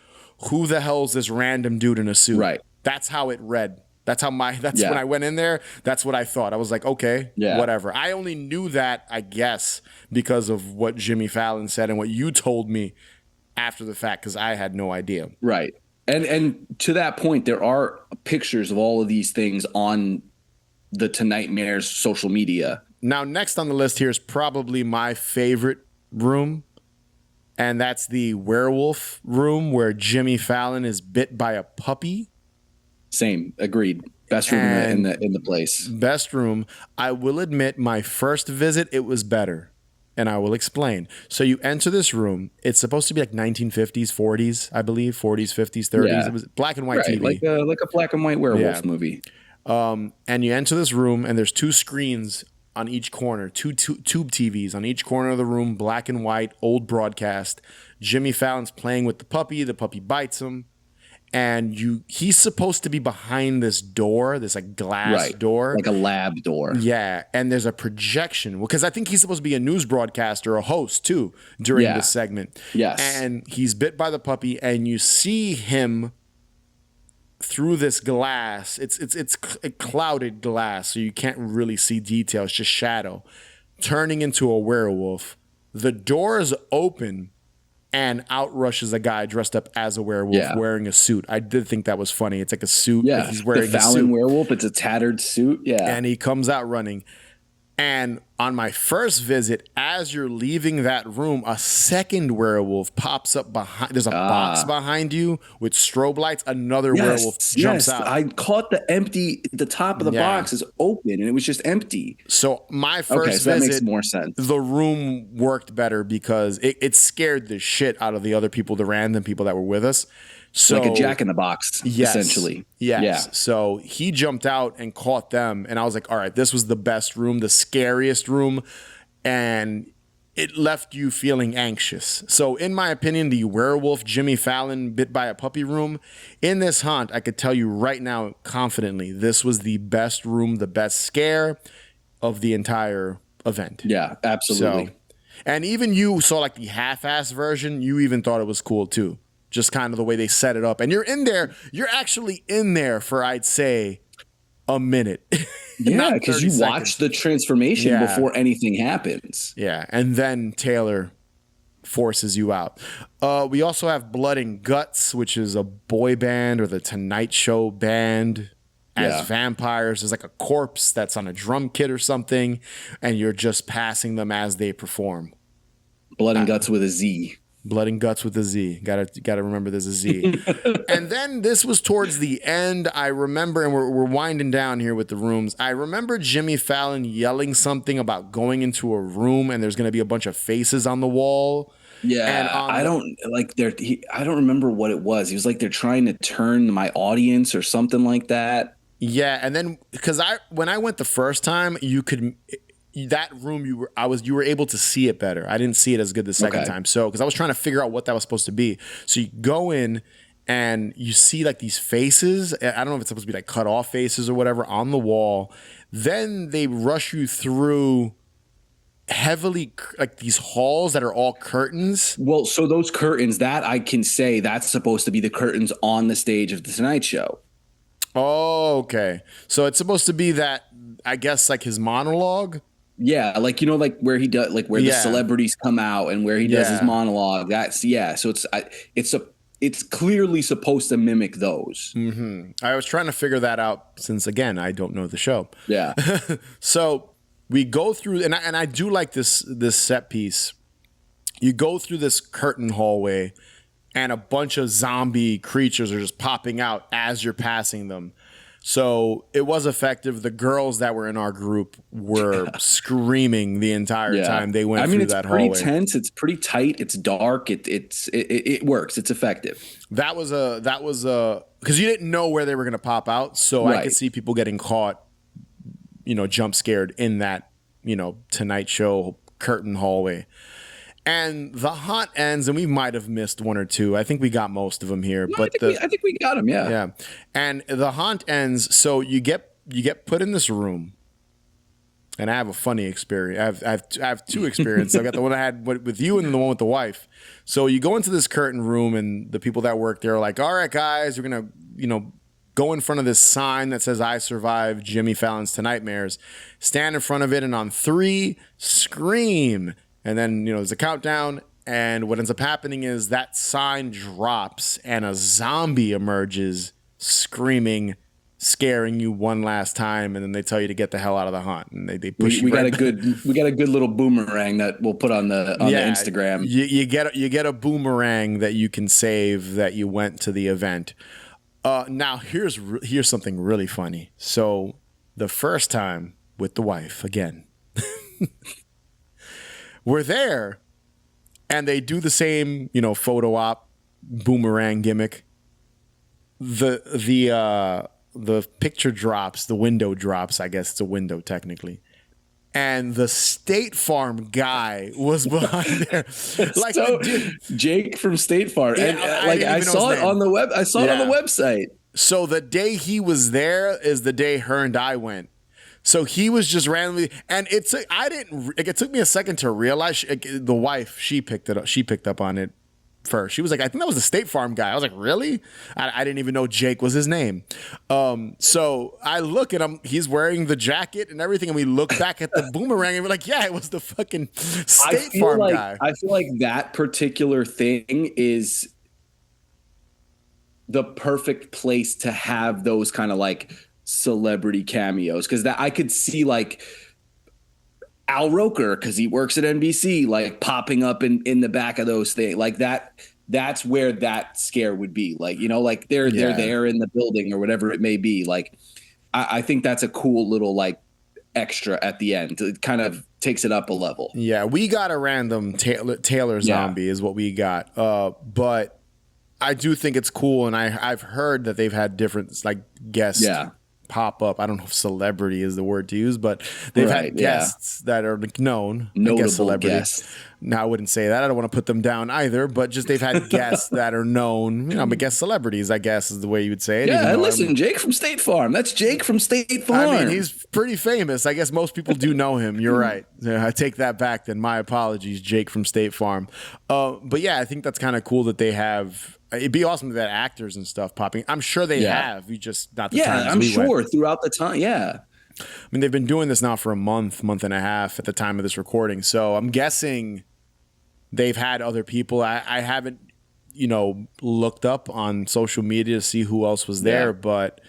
Who the hell's this random dude in a suit? Right. That's how it read. That's Yeah. when I went in there. That's what I thought. I was like, okay, Yeah. whatever. I only knew that, I guess, because of what Jimmy Fallon said and what you told me after the fact, because I had no idea. Right. And to that point, there are pictures of all of these things on the Tonightmares social media. Now, next on the list here is probably my favorite room, and that's the werewolf room where Jimmy Fallon is bit by a puppy. Same, agreed. Best room in the place. Best room. I will admit, my first visit, it was better, and I will explain. So you enter this room. It's supposed to be like 1950s, 40s, I believe, 40s, 50s, 30s. Yeah. It was black and white Right, TV. like a black and white werewolf Yeah. movie. And you enter this room, and there's two screens on each corner, two tube TVs on each corner of the room, black and white, old broadcast. Jimmy Fallon's playing with the puppy bites him, and he's supposed to be behind this door, this like glass door, like a lab door. Yeah, and there's a projection because I think he's supposed to be a news broadcaster, a host too during Yeah. this segment. Yes. And he's bit by the puppy, and you see him through this glass. It's a clouded glass, so you can't really see detail. It's just shadow, turning into a werewolf. The door is open, and out rushes a guy dressed up as a werewolf wearing a suit. I did think that was funny. It's like a suit. Yeah, Like he's wearing the a Fallon suit. werewolf. It's a tattered suit. Yeah, And he comes out running. And on my first visit, as you're leaving that room, a second werewolf pops up behind. There's a box behind you with strobe lights. Another werewolf jumps out. I caught the top of the box is open and it was just empty. So my first Okay, so that visit, makes more sense. the room worked better because it scared the shit out of the other people, the random people that were with us. So Like a Jack in the Box, essentially. Yes. Yeah. So he jumped out and caught them. And I was like, all right, this was the best room, the scariest room. And it left you feeling anxious. So in my opinion, the werewolf Jimmy Fallon bit by a puppy room, in this haunt, I could tell you right now confidently, this was the best room, the best scare of the entire event. Yeah, absolutely. So, and even you saw like the half-ass version, you even thought it was cool too. Just kind of the way they set it up. And you're in there, you're actually in there for, I'd say, a minute. Yeah, because you watch the transformation before anything happens. Yeah, and then Taylor forces you out. We also have Blood and Guts, which is a boy band or the Tonight Show band as vampires. There's like a corpse that's on a drum kit or something, and you're just passing them as they perform. Blood and Guts with a Z. Blood and Guts with a Z. Gotta remember there's a Z. And then this was towards the end. I remember, and we're winding down here with the rooms. I remember Jimmy Fallon yelling something about going into a room and there's going to be a bunch of faces on the wall. Yeah, And I don't remember what it was. He was like, they're trying to turn my audience or something like that. Yeah, and then because when I went the first time, you could. That room you were able to see it better. I didn't see it as good the second time. So because I was trying to figure out what that was supposed to be. So you go in and you see like these faces. I don't know if it's supposed to be like cut off faces or whatever on the wall. Then they rush you through heavily like these halls that are all curtains. Well, so those curtains, that I can say that's supposed to be the curtains on the stage of the Tonight Show. Oh, okay. So it's supposed to be that, I guess, like his monologue. Yeah, like like where he does, like where the celebrities come out and where he does his monologue. That's So it's clearly supposed to mimic those. Mm-hmm. I was trying to figure that out since again I don't know the show. Yeah. So we go through, and I do like this set piece. You go through this curtain hallway, and a bunch of zombie creatures are just popping out as you're passing them. So it was effective. The girls that were in our group were screaming the entire time they went through that hallway. It's pretty tense. It's pretty tight. It's dark. It works. It's effective. That was because you didn't know where they were going to pop out. So I could see people getting caught, jump scared in that, Tonight Show curtain hallway. And the haunt ends, and we might have missed one or two. I think we got most of them here, but I think we got them. Yeah. Yeah. And the haunt ends. So you get put in this room, and I have a funny experience. I have two experiences. I got the one I had with you, and then the one with the wife. So you go into this curtain room, and the people that work there are like, "All right, guys, we're gonna, go in front of this sign that says I survived Jimmy Fallon's Tonightmares. Stand in front of it, and on 3, scream." And then, there's a countdown, and what ends up happening is that sign drops, and a zombie emerges, screaming, scaring you one last time, and then they tell you to get the hell out of the haunt, and they push you. We got a good little boomerang that we'll put on the Instagram. You get a boomerang that you can save that you went to the event. Now here's something really funny. So the first time with the wife again. We're there, and they do the same, photo op boomerang gimmick. The picture drops, the window drops. I guess it's a window technically, and the State Farm guy was behind there. Like, Jake from State Farm, and I saw it on the web. I saw it on the website. So the day he was there is the day her and I went. So he was just randomly, and it took me a second to realize the wife, she picked up on it first. She was like, I think that was the State Farm guy. I was like, really? I didn't even know Jake was his name. So I look at him, he's wearing the jacket and everything, and we look back at the boomerang and we're like, yeah, it was the fucking State Farm guy. I feel like that particular thing is the perfect place to have those kind of like celebrity cameos, because that I could see like Al Roker, because he works at NBC, like popping up in the back of those things like that. That's where that scare would be, like, like they're there in the building or whatever it may be. Like I think that's a cool little like extra at the end. It kind of takes it up a level. Yeah, we got a random Taylor zombie is what we got, but I do think it's cool, and I've heard that they've had different like guests pop up. I don't know if celebrity is the word to use, but they've had guests that are known, notable celebrities. Guests. Now I wouldn't say that. I don't want to put them down either, but just they've had guests that are known, but guest celebrities, I guess is the way you would say it. Yeah, listen, Jake from State Farm. That's Jake from State Farm. I mean, he's pretty famous. I guess most people do know him. You're right. I take that back then. My apologies, Jake from State Farm. But yeah, I think that's kind of cool that they have. It'd be awesome if they had actors and stuff popping. I'm sure they have. We just not the times I'm we sure went. Throughout the time. Yeah. I mean, they've been doing this now for a month and a half at the time of this recording. So I'm guessing they've had other people. I haven't, looked up on social media to see who else was there, but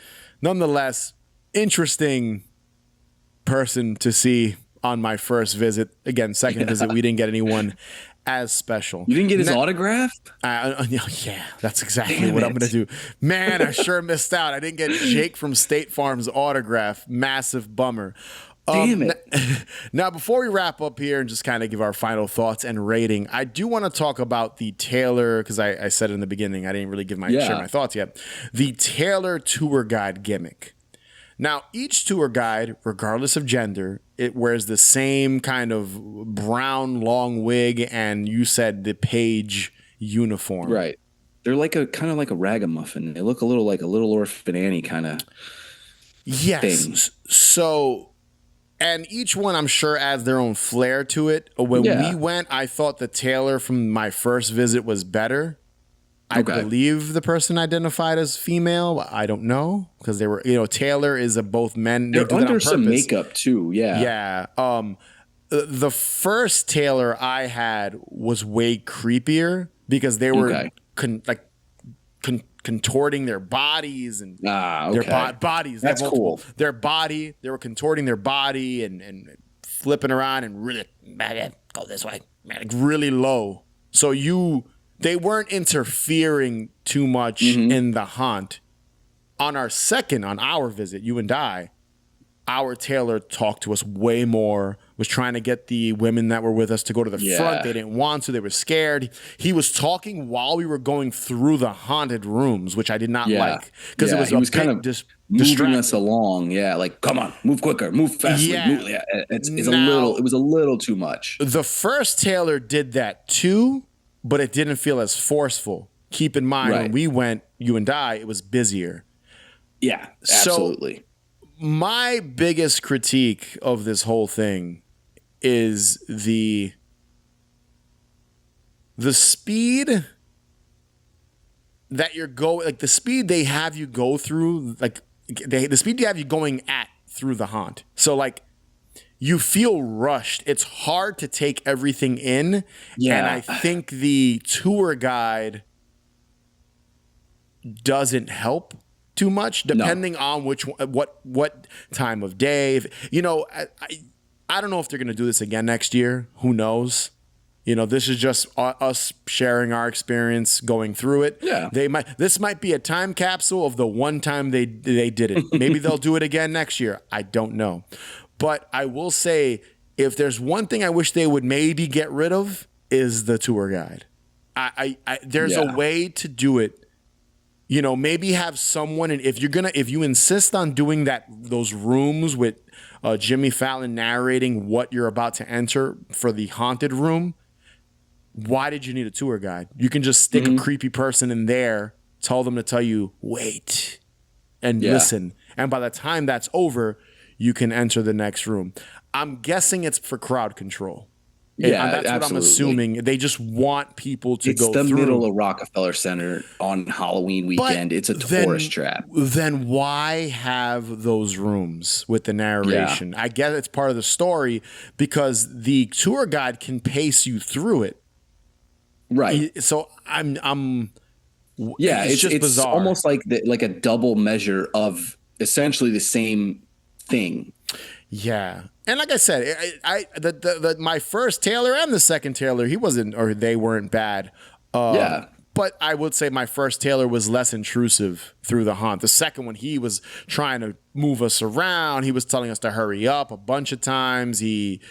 nonetheless, interesting person to see on my first visit. Again, second visit, we didn't get anyone as special. You didn't get his autograph? Yeah, that's exactly what I'm going to do. Man, I sure missed out. I didn't get Jake from State Farm's autograph. Massive bummer. Damn it. Now, before we wrap up here and just kind of give our final thoughts and rating, I do want to talk about the Taylor, because I said in the beginning, I didn't really share my thoughts yet. The Taylor tour guide gimmick. Now, each tour guide, regardless of gender, it wears the same kind of brown long wig, and you said the page uniform. Right. They're like a kind of like a ragamuffin. They look a little like a Little Orphan Annie kind of thing. So, and each one I'm sure adds their own flair to it. When we went, I thought the Taylor from my first visit was better. I believe the person identified as female. I don't know, because they were, Taylor is a both men. They're under some makeup too. Yeah. Yeah. The first Taylor I had was way creepier because they were contorting their bodies and their bodies. That's cool. Their body, they were contorting their body and flipping around and really go this way, like really low. So they weren't interfering too much in the haunt. On our visit, you and I, our tailor talked to us way more, was trying to get the women that were with us to go to the front. They didn't want to. They were scared. He was talking while we were going through the haunted rooms, which I did not like because it was kind of just moving us along. Yeah, like, come on, move quicker, move faster. Yeah. It was a little too much. The first tailor did that too, but it didn't feel as forceful. Keep in mind, when we went, you and I, it was busier. Yeah, absolutely. So my biggest critique of this whole thing is the speed that the speed they have you go through, like the speed they have you going at through the haunt. So like you feel rushed. It's hard to take everything in. Yeah. And I think the tour guide doesn't help too much, depending on what time of day. I don't know if they're going to do this again next year. Who knows? This is just us sharing our experience going through it. Yeah, this might be a time capsule of the one time they did it. Maybe they'll do it again next year. I don't know, but I will say, if there's one thing I wish they would maybe get rid of, is the tour guide. There's a way to do it. Maybe have someone, and if you insist on doing those rooms with Jimmy Fallon narrating what you're about to enter for the haunted room, why did you need a tour guide? You can just stick a creepy person in there, tell them to tell you, wait, and listen. And by the time that's over, you can enter the next room. I'm guessing it's for crowd control. Yeah, that's what I'm assuming. They just want people to go through. It's the middle of Rockefeller Center on Halloween weekend. It's a tourist trap. Then why have those rooms with the narration? I guess it's part of the story because the tour guide can pace you through it. Right. So it's just bizarre. Almost like a double measure of essentially the same thing. Yeah. And like I said, my first tailor and the second tailor, they weren't bad. But I would say my first tailor was less intrusive through the haunt. The second one, he was trying to move us around. He was telling us to hurry up a bunch of times. He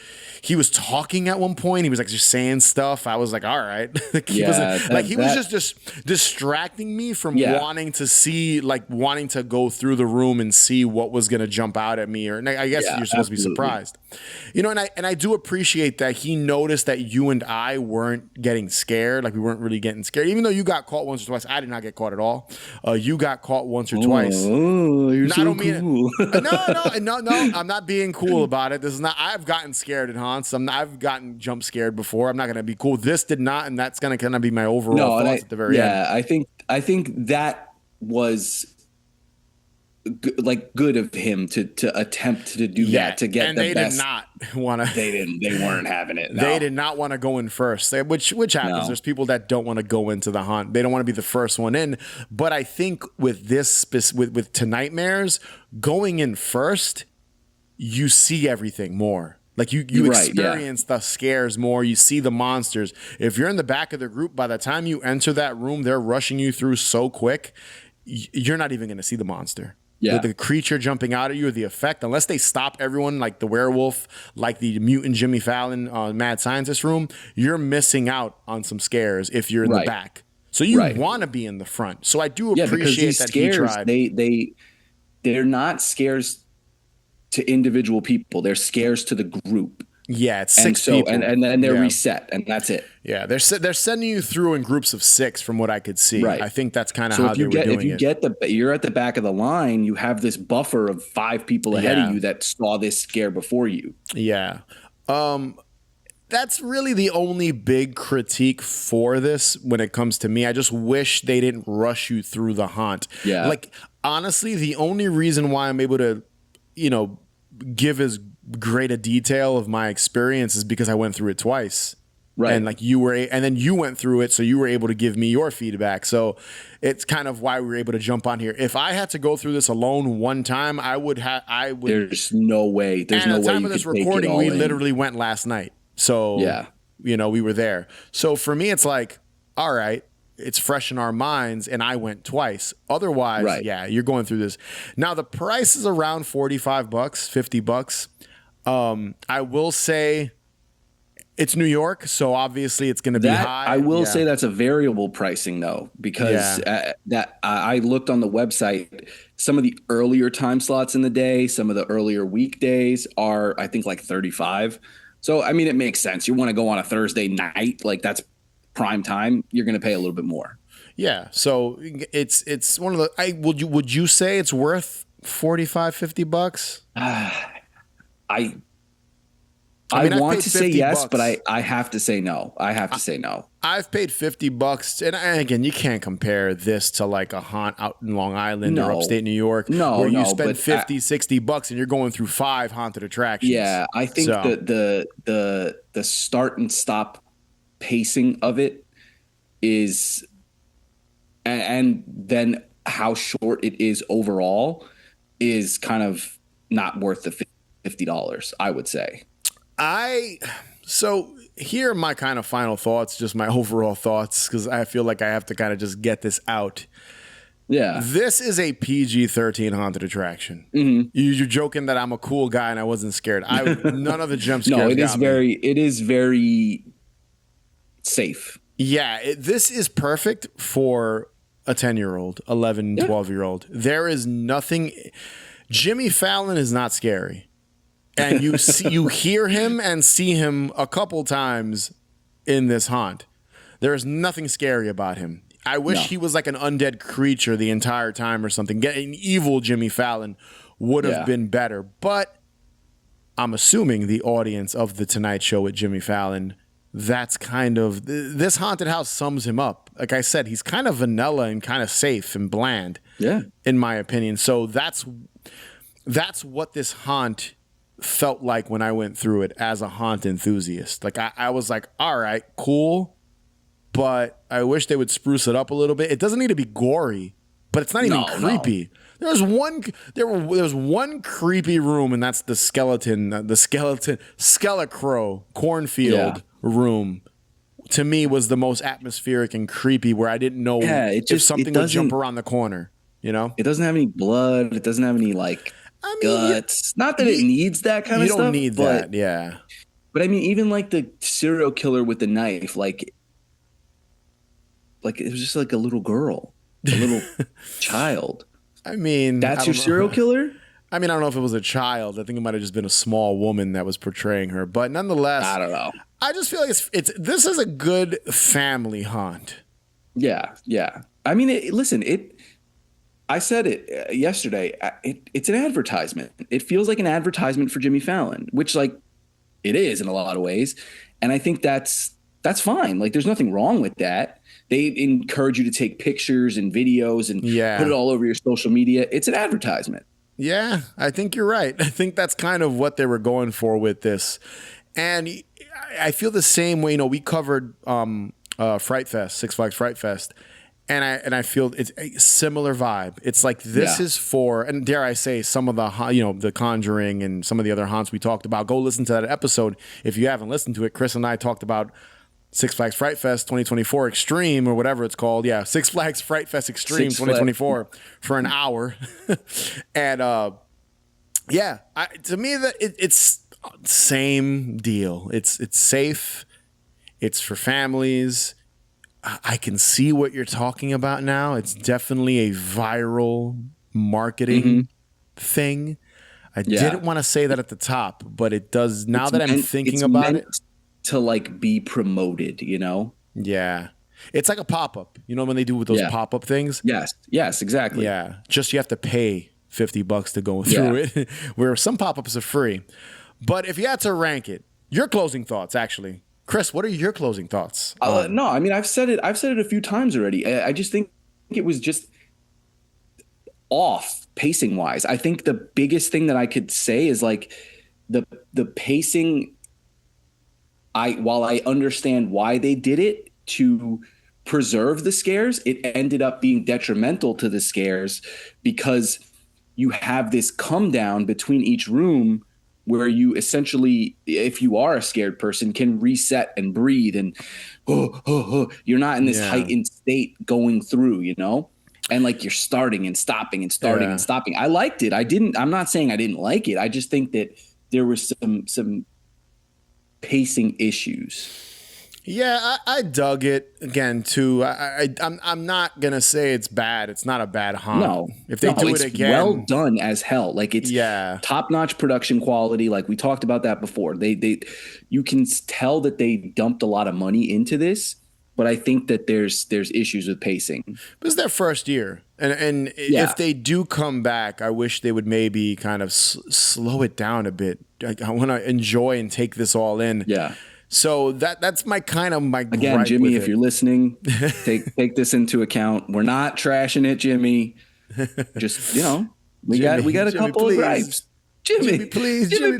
was talking at one point. He was like just saying stuff. I was like, all right. He was just distracting me from wanting to go through the room and see what was going to jump out at me. Or I guess you're supposed to be surprised. And I do appreciate that he noticed that you and I weren't getting scared. Like we weren't really getting scared. Even though you got caught once or twice, I did not get caught at all. You got caught once or twice. Oh, you're so cool. No. I'm not being cool about it. This is not. I've gotten scared at haunts. I've gotten jump scared before. I'm not gonna be cool. This did not, and that's gonna kind of be my overall thoughts at the very end. Yeah, I think that was good of him to attempt to do that, to get the best. Did not want to. They weren't having it. No. They did not want to go in first, which happens. No. There's people that don't want to go into the haunt. They don't want to be the first one in. But I think with this, with Tonightmares, going in first, you see everything more. Like you experience the scares more. You see the monsters. If you're in the back of the group, by the time you enter that room, they're rushing you through so quick, you're not even going to see the monster. Yeah. The creature jumping out at you, or the effect, unless they stop everyone, like the werewolf, like the mutant Jimmy Fallon mad scientist room, you're missing out on some scares if you're in the back. So you want to be in the front. So I do appreciate that scares, he tried. They're not scares to individual people. They're scares to the group. Yeah, it's six people. And then they're reset, and that's it. Yeah, they're sending you through in groups of 6 from what I could see. Right. I think that's kind of how they were doing it. If you're at the back of the line, you have this buffer of 5 people ahead of you that saw this scare before you. Yeah. That's really the only big critique for this when it comes to me. I just wish they didn't rush you through the haunt. Yeah. Like, honestly, the only reason why I'm able to, give as great a detail of my experience is because I went through it twice. Right. And and then you went through it, so you were able to give me your feedback. So it's kind of why we were able to jump on here. If I had to go through this alone one time, I would. There's no way. There's no way. At the time of this recording, we literally went last night. So we were there. So for me, it's like, all right, it's fresh in our minds, and I went twice. Otherwise, Right. yeah, you're going through this. Now the price is around $45, $50. I will say it's New York, so obviously it's going to be high. I will say that's a variable pricing though, because I looked on the website. Some of the earlier time slots in the day, some of the earlier weekdays are, I think, like 35. So I mean, it makes sense. You want to go on a Thursday night, like that's prime time. You're going to pay a little bit more. Yeah, so it's one of the. Would you say it's worth $45, $50? I mean, I've want paid to say $50, yes, but I have to say no. I have to say no. I've paid $50, and again, you can't compare this to like a haunt out in Long Island or upstate New York, where you spend $50, $60, and you're going through 5 haunted attractions. Yeah, I think the start and stop pacing of it is, and then how short it is overall, is kind of not worth the $50, I would say. So here are my kind of final thoughts, just my overall thoughts, because I feel like I have to kind of just get this out. Yeah. This is a PG-13 haunted attraction. Mm-hmm. You're joking that I'm a cool guy and I wasn't scared. None of the jump scares No, it is very safe. Yeah, this is perfect for a 10-year-old, 11, 12-year-old. There is nothing. Jimmy Fallon is not scary. And you hear him and see him a couple times in this haunt. There is nothing scary about him. I wish he was like an undead creature the entire time or something. Getting evil Jimmy Fallon would have been better. But I'm assuming the audience of The Tonight Show with Jimmy Fallon, that's kind of, this haunted house sums him up. Like I said, he's kind of vanilla and kind of safe and bland, in my opinion. So that's what this haunt felt like when I went through it as a haunt enthusiast. Like I was like, all right, cool, but I wish they would spruce it up a little bit. It doesn't need to be gory, but it's not even creepy. No. There was one creepy room, and that's the Skelecrow cornfield room. To me, was the most atmospheric and creepy, where I didn't know if something would jump around the corner. You know, it doesn't have any blood. It doesn't have any guts. Not that it needs that kind of stuff. You don't need that, yeah. But I mean, even like the serial killer with the knife, like it was just like a little girl, a little child. I mean, that's your serial killer? I mean, I don't know if it was a child. I think it might have just been a small woman that was portraying her. But nonetheless, I don't know. I just feel like this is a good family haunt. Yeah, yeah. I mean, listen, I said it yesterday. It's an advertisement. It feels like an advertisement for Jimmy Fallon, which like it is in a lot of ways. And I think that's fine. Like there's nothing wrong with that. They encourage you to take pictures and videos and put it all over your social media. It's an advertisement. Yeah, I think you're right. I think that's kind of what they were going for with this. And I feel the same way. You know, we covered Fright Fest, Six Flags Fright Fest. And I feel it's a similar vibe. It's like this is for, and dare I say, some of the Conjuring and some of the other haunts we talked about. Go listen to that episode if you haven't listened to it. Chris and I talked about Six Flags Fright Fest 2024 Extreme or whatever it's called. Yeah, Six Flags Fright Fest Extreme 2024 for an hour. And to me it's same deal. It's safe. It's for families. I can see what you're talking about now. It's definitely a viral marketing thing. I didn't want to say that at the top, but it does now that I'm thinking about it. To like be promoted, you know? Yeah. It's like a pop-up. You know when they do with those pop-up things? Yes, exactly. Yeah. Just you have to pay $50 to go through it, where some pop-ups are free. But if you had to rank it, your closing thoughts, actually. Chris, what are your closing thoughts? No, I mean, I've said it a few times already. I just think it was just off pacing wise. I think the biggest thing that I could say is like the pacing. While I understand why they did it to preserve the scares, it ended up being detrimental to the scares because you have this come down between each room where you essentially, if you are a scared person, can reset and breathe and you're not in this heightened state going through, you know? And like you're starting and stopping and starting and stopping. I liked it. I'm not saying I didn't like it. I just think that there were some pacing issues. Yeah, I dug it again too. I'm not gonna say it's bad. It's not a bad haunt. No, if they do it again, well done as hell. Like it's top notch production quality. Like we talked about that before. You can tell that they dumped a lot of money into this, but I think that there's issues with pacing. This is their first year, and if they do come back, I wish they would maybe kind of slow it down a bit. I want to enjoy and take this all in. Yeah. So that's my again, Jimmy, if you're listening, take this into account. We're not trashing it, Jimmy. Just we got a couple of gripes. Jimmy, please, Jimmy,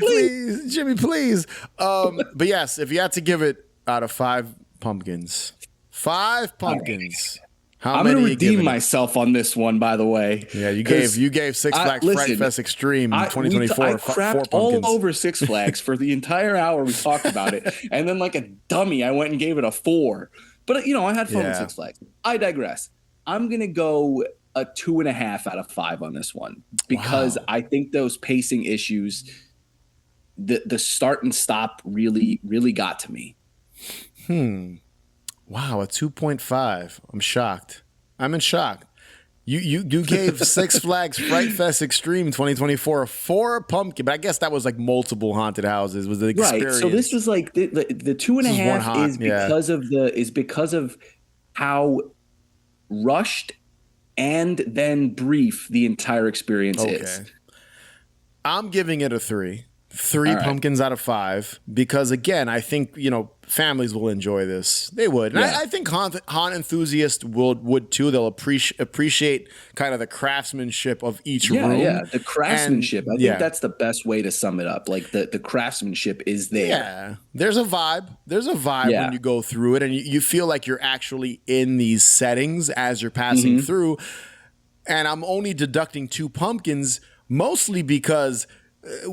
please. But yes, if you had to give it out of 5 pumpkins, I'm going to redeem myself on this one, by the way. Yeah, you gave Six Flags Fright Fest Extreme 2024 I 4 crapped pumpkins. all over Six Flags for the entire hour we talked about it. And then like a dummy, I went and gave it a 4. But, I had fun with Six Flags. I digress. I'm going to go a 2.5 out of 5 on this one because I think those pacing issues, the start and stop really, really got to me. Wow, a 2.5. I'm shocked. I'm in shock. You gave Six Flags Fright Fest Extreme 2024 a 4 pumpkin, but I guess that was like multiple haunted houses. Was the experience. Right. So this was like the 2.5 is because of how rushed and then brief the entire experience is. I'm giving it a 3. 3 pumpkins out of 5 because again, I think families will enjoy this. They would, and I think haunt enthusiasts would too. They'll appreciate kind of the craftsmanship of each room. Yeah, the craftsmanship. I think that's the best way to sum it up. Like the craftsmanship is there. Yeah, there's a vibe. When you go through it, and you feel like you're actually in these settings as you're passing through. And I'm only deducting 2 pumpkins mostly because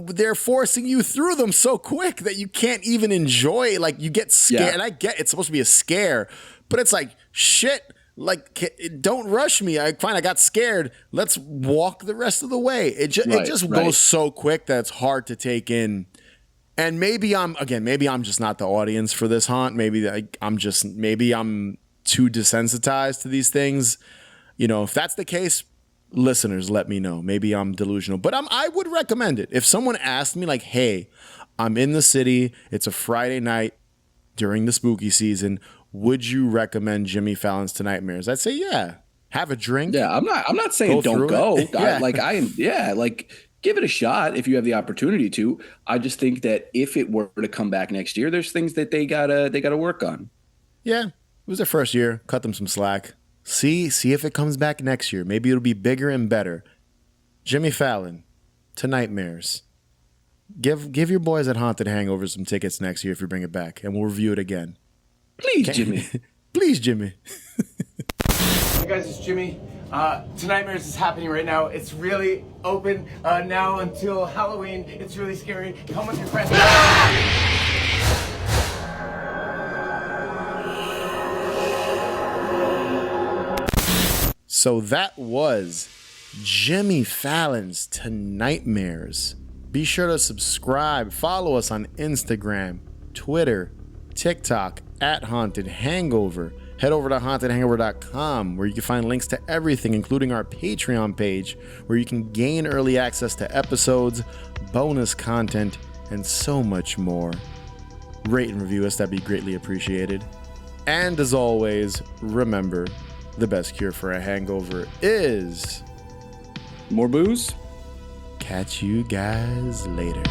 they're forcing you through them so quick that you can't even enjoy. Like you get scared, and I get it's supposed to be a scare, but it's like shit. Like don't rush me. I got scared. Let's walk the rest of the way. It just goes so quick that it's hard to take in. And maybe I'm just not the audience for this haunt. Maybe I'm too desensitized to these things. If that's the case, listeners, let me know. Maybe I'm delusional, but I would recommend it. If someone asked me like, hey, I'm in the city, it's a Friday night during the spooky season, would you recommend Jimmy Fallon's Tonightmares? I'd say, yeah, have a drink. Yeah. I'm not saying don't go. Give it a shot if you have the opportunity to. I just think that if it were to come back next year, there's things that they gotta work on. Yeah. It was their first year. Cut them some slack. See if it comes back next year. Maybe it'll be bigger and better. Jimmy Fallon, Tonightmares. Give your boys at Haunted Hangover some tickets next year if you bring it back, and we'll review it again. Please, Jimmy. Please, Jimmy. Hey guys, it's Jimmy. Tonightmares is happening right now. It's really open now until Halloween. It's really scary. Come with your friends. So that was Jimmy Fallon's Tonightmares. Be sure to subscribe. Follow us on Instagram, Twitter, TikTok at Haunted Hangover. Head over to hauntedhangover.com where you can find links to everything, including our Patreon page, where you can gain early access to episodes, bonus content, and so much more. Rate and review us, that'd be greatly appreciated. And as always, remember, the best cure for a hangover is more booze. Catch you guys later.